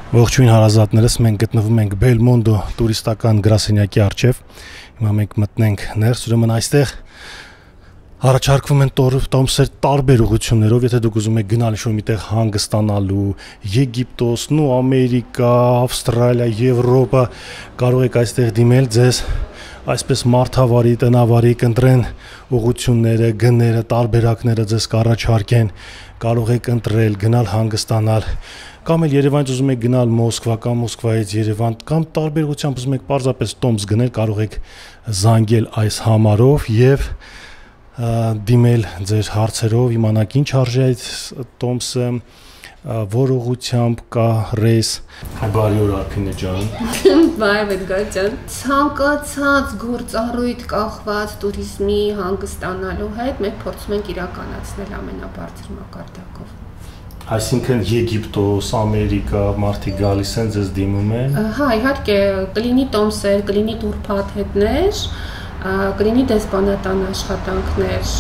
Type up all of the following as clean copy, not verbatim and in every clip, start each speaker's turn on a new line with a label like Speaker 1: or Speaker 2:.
Speaker 1: Ողջույն հարազատներս, մենք գտնվում ենք Belmondo տուրիստական գրասենյակի առջև։ Հիմա մենք մտնենք ներս, ուրեմն այստեղ առաջարկվում են տոմսեր տարբեր ուղղություններով, եթե դուք ուզում եք գնալ ինչ-որ միտեղ հանգստանալու, Եգիպտոս, Ամերիկա, Ավստրալիա, Եվրոպա, կարող եք այստեղ դիմել ձեզ այսպես մարդավարի, տնավարի կընտրեն ուղղությունները, գները, տարբերակները ձեզ կառաջարկեն, կարող եք ընտրել, գնալ հանգստանալ, կամ էլ Երևանից ուզում եք գնալ Մոսկվա կամ Մոսկվայից Երևան, կամ տարբերությամբ ուզում եք պարզապես տոմս գնել, կարող եք զանգել այս համարով եւ դիմել ձեր հարցերով, իմանալ ինչ արժի այդ տոմսը, որ ուղղությամբ կա ռեյս։ Բարի օր Արփինե ջան։
Speaker 2: Բարև եք ջան։ Ցանկացած գործառույթ կախված տուրիզմի հանգստանալու հետ մենք փորձում ենք իրականացնել ամենաբարձր մակարդակով։
Speaker 1: Այսինքն Եգիպտոս, Ամերիկա, մարդիկ գալիս են ձեզ դիմում են։
Speaker 2: Հա, իհարկե, կլինի տոմսեր, կլինի տուրփաթեթներ, կլինի դեսպանատան աշխատանքներ,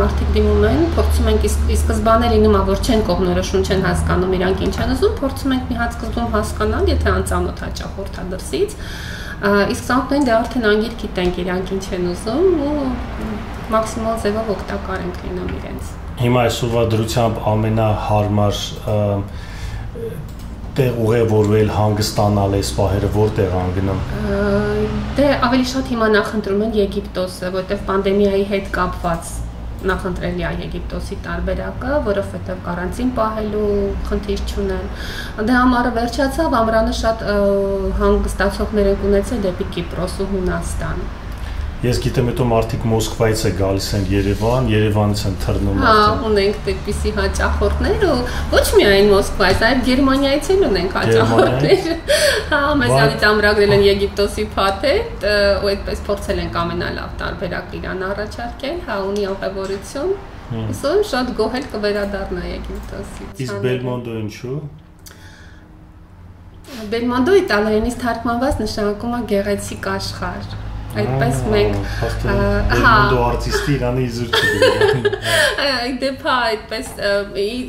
Speaker 2: մարդիկ դիմում են, փորձում ենք ի սկզբանե լինում է, որ չեն կողմնորոշում, չեն հասկանում իրանք ինչ են ուզում, փորձում ենք մի հատ սկզբում հասկանալ, եթե անծանոթ հաճախորդ է դրսից, իսկ ցանկացողին դա արդեն անգիր գիտենք իրանք ինչ են ուզում ու մաքսիմալ ձևով օգտակար ենք լինում իրենց։
Speaker 1: Հիմա այսօրվա դրությամբ ամենահարմար տեղ ուղևորվել հանգստանալ այս պահերը որտեղ անգնում։
Speaker 2: Դե ավելի շատ հիմա նախընտրում են Եգիպտոսը, որտեղ պանդեմիայի հետ կապված նախընտրելի է Եգիպտոսի տարբերակը, որովհետև կարանտին պահելու խնդիր չունեն։ Դե ամառը վերջացավ, ամռանը շատ հանգստացողներ են ունեցել դեպի Կիպրոս ու Հունաստան։
Speaker 1: Ես գիտեմ, հետո մարդիկ Մոսկվայից է գալիս են Երևան, Երևանից են թռնում։
Speaker 2: Հա, ունենք այդպիսի հաճախորդներ ու ոչ միայն Մոսկվայից, այլ Գերմանիայից էլ ունենք հաճախորդներ։ Հա, մեզանից ամրագրել են Եգիպտոսի փաթեթ, ու այդպես փորձել ենք ամենալավ տարբերակ իրան առաջարկել, հա, ունի ուղևորություն։ Ուսում շատ գոհել կվերադառնա Եգիպտոսից։
Speaker 1: Իսկ Belmondo ինչու։
Speaker 2: Belmondo իտալերենից թարգմանված նշանակում է գեղեցիկ աշխարհ։ Այդպես մենք
Speaker 1: Belmondo արտիստի Իրանի իզուր չի։
Speaker 2: Իդեպ հա, այդպես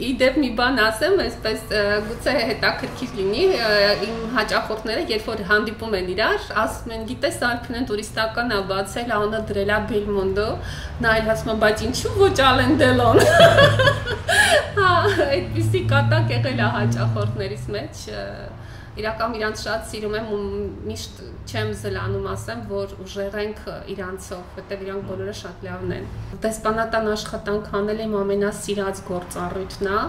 Speaker 2: իդեպ մի բան ասեմ, այսպես գուցե հետաքրքիր լինի, իմ հաճախորդները, երբ որ հանդիպում են իրար, ասում են, գիտես Արփինեն տուրիստական է բացել, անունը դրել է Belmondo, նա էլ ասում է, բայց ինչու ոչ Alain Delon։ Հա, այդպիսի կատակ եղել է հաճախորդներից մեջ։ Իրական իրանց շատ սիրում եմ ու միշտ չեմ զլանում ասեմ, որ ուժեղ ենք իրանցով, որտեղ իրանք բոլորը շատ լավն են։ Դեսպանատան աշխատանք անել եմ ամենասիրած գործառույթն է։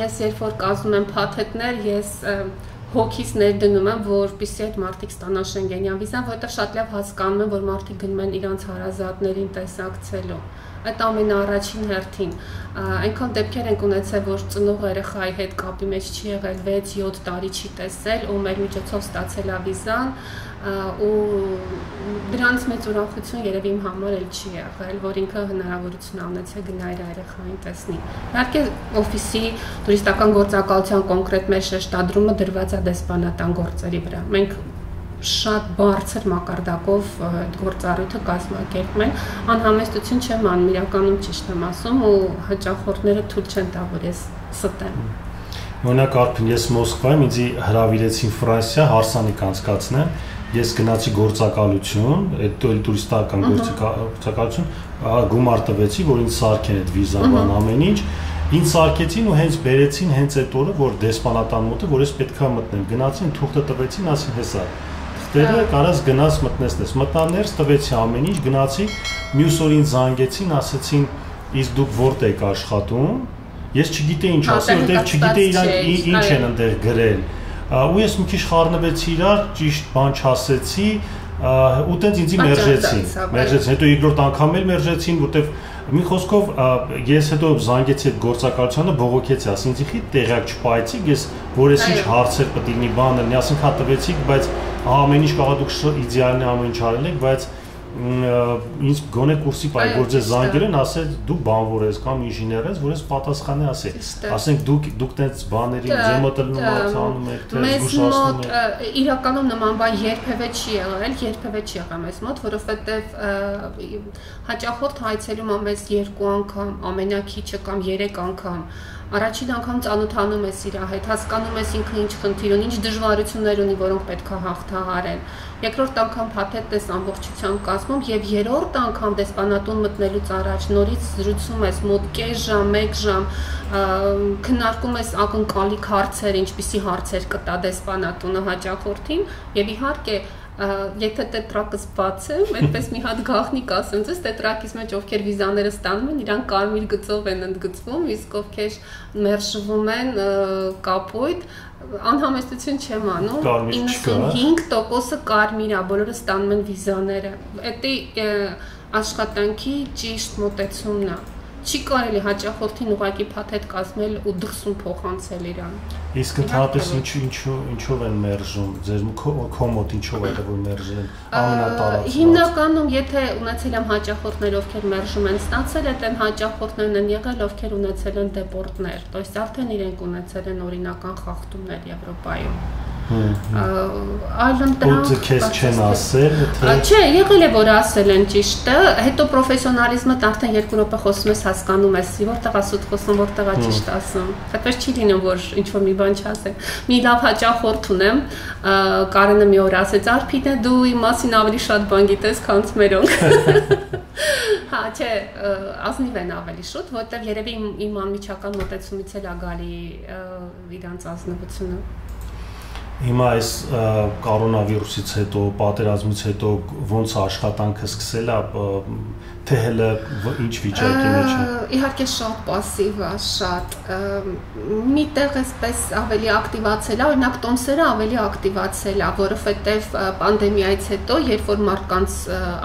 Speaker 2: Ես երբ որ կազմում եմ փաթեթներ, ես հոգիս ներդնում եմ, որպեսզի այդ մարդիկ ստանան Շենգենյան վիզան, որովհետև շատ լավ հասկանում են, որ մարդիկ գնում են իրանց հարազատներին տեսակցելու։ Այդ ամենաառաջին հերթին այնքան դեպքեր ենք ունեցել, որ ծնող երեխայի հետ կապի մեջ չի եղել 6-7 տարի չի տեսել ու մեր միջոցով ստացել է վիզան ու դրանից մեծ ուրախություն երևի իմ համար էլ չի եղել, որ ինքը հնարավորություն ունեցել գնա իր երեխային տեսնի։ Իհարկե օֆիսի տուրիստական գործակալության կոնկրետ մեր շեշտադրումը դրված է դեսպանատան գործերի վրա։ Մենք շատ բարձր մակարդակով այդ գործառույթը կազմակերպում են, անհամեստություն չեմ անում, իրականում ճիշտ եմ ասում ու հաճախորդները թույլ չեն տա, որ ես ստեմ։
Speaker 1: Օրինակ Արփին, ես Մոսկվայում ինձ հրավիրեցին Ֆրանսիա հարսանիք անցկացնեմ, ես գնացի գործակալություն, այդ տուրիստական գործակալություն, գումար տվեցի, որ ինձ սարքեն այդ վիզան, բան ամեն ինչ, ինձ սարքեցին ու հենց բերեցին հենց այդ օրը, որ դեսպանատան մոտ է, որ ես պետքա մտնեմ, գնացին թուղթը տվեցին, ասին հեսա Տերը կարաս գնաս մտնես, մտաներս տվեցի ամեն ինչ, գնացի, մյուս օրին զանգեցին, ասեցին, իսկ դուք որտե եք աշխատում, ես չգիտեի ինչ ասի, որտեղ չգիտեի իրանք ինչ են ընդեղ գրել, ու ես մի քիչ խառնվեցի իրար, ճիշտ բան չասեցի, ու տենց ինձի մերժեցին, հետո երկրորդ անգամ էլ մերժեցին, որտեղ մի խոսքով ես հետո զանգեցի այդ գործակալությանը, բողոքեցի, ասի ինձ իքի տեղյակ չպայեցիք, ես որ ես ինչ հարցեր պետք լինի բան լինի, ասենք հա տվեցիք, բայց ամեն ինչ կարող դուք իդեալն է ամեն ինչ արել եք, բայց ինձ գոնե կուրսի պայգոր ձեզ զանգել են, ասել դու բանվոր ես կամ ինժեներ ես, որ ես պատասխանի ասել, ասենք դուք տենց բաների ձեմոտելնում անում եք, թե զգուշացնում եք։
Speaker 2: Իրականում նման բան երբևէ չի եղել մեզ մոտ, որովհետև հաճախորդ հայցելում ամենից 2 անգամ, ամենակիչը կամ 3 անգամ առաջին անգամ ծանոթանում ես իր հետ, հասկանում ես ինքը ինչ խնդիր ունի, ինչ դժվարություններ ունի, որոնք պետք է հաղթահարեն։ Երկրորդ անգամ փաթեթ ես ամբողջությամբ կազմում եւ երրորդ անգամ դեսպանատուն մտնելուց առաջ նորից զրուցում ես մոտ կես ժամ, 1 ժամ, քննարկում ես ակնկալիք հարցեր, ինչպիսի հարցեր կտա դեսպանատունը հաճախորդին եւ իհարկե եթե տետրակս բացեմ, այդպես մի հատ գաղտնիք ասեմ, ձեզ տետրակից մեջ ովքեր վիզաները ստանում են, իրանք կարմիր գծով են ընդգծվում, իսկ ովքեր մերժվում են կապույտ, անհամեստություն չեմ անում, 95% կարմիր է, բոլորը ստանում են վիզաները։ Դա աշխատանքի ճիշտ մոտեցումն է։ Չի կարելի հաճախորդին ուղղակի փաթեթ կազմել ու դրսում փոխանցել իրան։
Speaker 1: Իսկ ընդհանրապես ինչով են մերժում, ձեր քո մոտ ինչով է որ մերժեն ամենատարածված։
Speaker 2: Հիմնականում եթե ունեցել եմ հաճախորդներ, ովքեր մերժում են ստացել, այդ են հաճախորդներն են եղել, ովքեր ունեցել են դեպորտներ, то есть արդեն իրենք ունեցել են օրինական խախտումներ Եվրոպայում։ Այլն
Speaker 1: դրանք քեզ չեն ասել, թե
Speaker 2: չէ, եղել է որ ասել են ճիշտը, հետո պրոֆեսիոնալիզմը արդեն 2 րոպե խոսում ես, հասկանում ես, որտեղ է սուտ խոսում, որտեղ է ճիշտ ասում։ Այդպես չի լինում, որ ինչ որ մի բան չասեն։ Մի լավ հաճախորդ ունեմ, Կարենը մի օր ասեց, Արփինե դու իմ մասին ավելի շատ բան գիտես, քան մերոնք։ Հա, չէ, ազնիվ են ավելի շուտ, որտեղ երևի իմ անմիջական մոտեցումից էլ է գալի իրանց ազնվությունը։
Speaker 1: Հիմա այս կորոնավիրուսից հետո, պատերազմից հետո ոնց աշխատանքը սկսել է, թե հələ ինչ վիճակի մեջ է։
Speaker 2: Իհարկե շատ пассив է, շատ։ Միտեղ էսպես ավելի ակտիվացել է, օրինակ տոմսերը ավելի ակտիվացել է, որովհետև պանդեմիայից հետո, երբ որ մարդկանց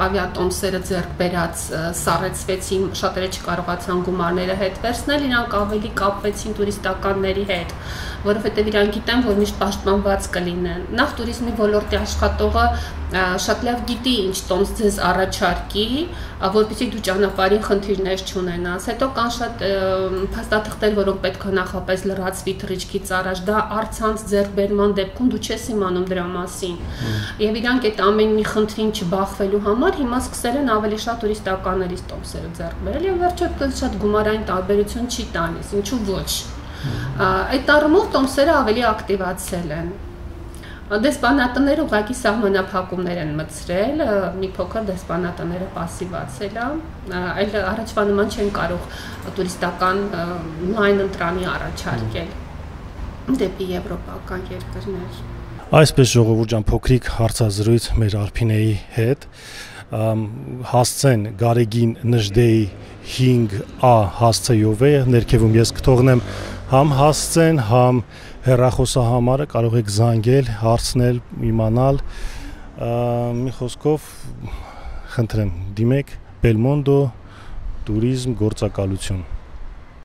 Speaker 2: ավիատոմսերը ձեռք բերած սառեցվեցին, շատերը չկարողացան գումարները հետ վերցնել, իրանք ավելի կապվեցին տուրիստականների հետ, որովհետև իրանք գիտեն, որ միշտ պաշտպանված կլինեն։ Նախ туриզմի ոլորտի աշխատողը շատ լավ գիտի ինչ տոմս ձեզ առաջարկի, որպեսզի դու ճանապարհին խնդիրներ չունենաս։ Հետո կան շատ փաստաթղթեր, որոնք պետք է նախապես լրացվի թռիչքից առաջ, դա առցանց ձեռքբերման դեպքում դու չես իմանում դրա մասին։ Եվ իրանք այդ ամեն մի խնդրին չբախվելու համար հիմա սկսել են ավելի շատ տուրիստականներից տոմսերը ձեռք բերել եւ վերջը շատ գումարային տարբերություն չի տալիս, ինչու ոչ։ Այդ առումով տոմսերը ավելի ակտիվացել են։ Դեսպանատները ուղղակի սահմանափակումներ են մտցրել, մի փոքր դեսպանատները пассивացել է, այլ առաջվա նման չեն կարող տուրիստական լայն ընտրանի առաջարկել դեպի եվրոպական երկրներ։
Speaker 1: Այսպես ժողովուրդ ջան, փոքրիկ հարցազրույց մեր Արփինեի հետ հասցեն Գարեգին Նժդեի 5A հասցեով է ներքևում ես կթողնեմ համ հասցեն, համ հեռախոսահամարը կարող եք զանգել, հարցնել, իմանալ, մի խոսքով խնդրեմ, դիմեք Belmondo Turism գործակալություն։